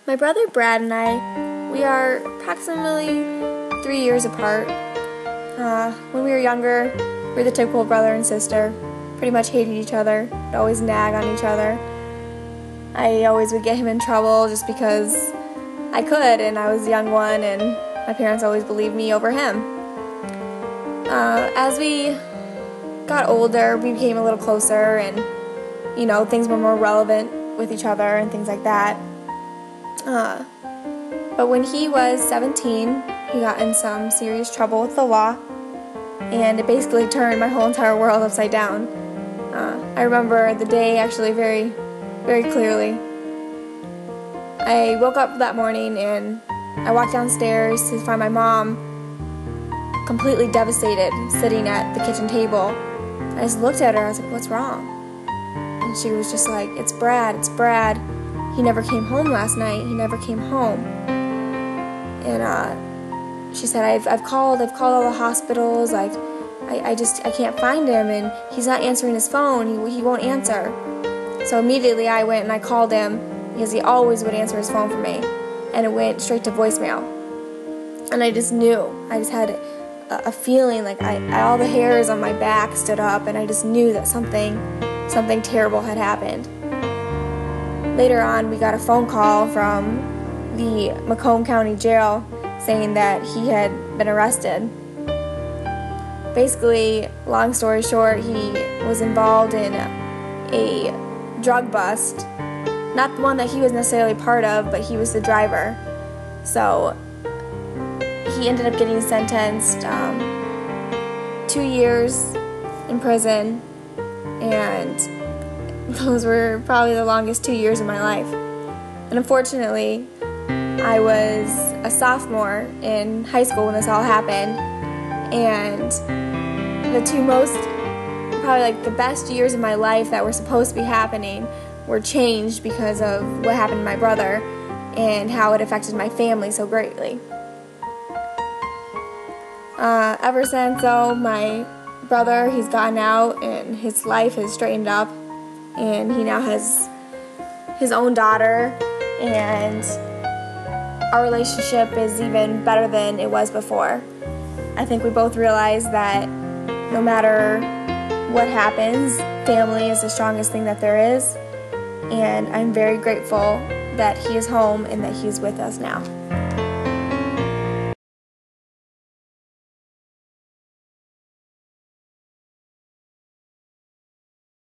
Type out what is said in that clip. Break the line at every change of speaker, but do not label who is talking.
My brother Brad and I, we are approximately 3 years apart. When we were younger, we were the typical brother and sister. Pretty much hated each other, would always nag on each other. I always would get him in trouble just because I could, and I was the young one, and my parents always believed me over him. As we got older, we became a little closer, and things were more relevant with each other and things like that. But when he was 17, he got in some serious trouble with the law, and it basically turned my whole entire world upside down. I remember the day actually very, very clearly. I woke up that morning and I walked downstairs to find my mom completely devastated, sitting at the kitchen table. I just looked at her, I was like, "What's wrong?" And she was just like, "It's Brad, it's Brad. He never came home last night, he never came home." And she said, I've called all the hospitals, I can't find him, and he's not answering his phone, he won't answer. So immediately I went and I called him, because he always would answer his phone for me, and it went straight to voicemail. And I just knew, I just had a feeling like all the hairs on my back stood up, and I just knew that something terrible had happened. Later on, we got a phone call from the Macomb County Jail saying that he had been arrested. Basically, long story short, he was involved in a drug bust. Not the one that he was necessarily part of, but he was the driver. So he ended up getting sentenced 2 years in prison, and those were probably the longest 2 years of my life. And unfortunately, I was a sophomore in high school when this all happened, and the two most, probably like the best years of my life that were supposed to be happening were changed because of what happened to my brother and how it affected my family so greatly. Ever since, though, my brother, he's gotten out and his life has straightened up, and he now has his own daughter, and our relationship is even better than it was before. I think we both realize that no matter what happens, family is the strongest thing that there is, and I'm very grateful that he is home and that he's with us now.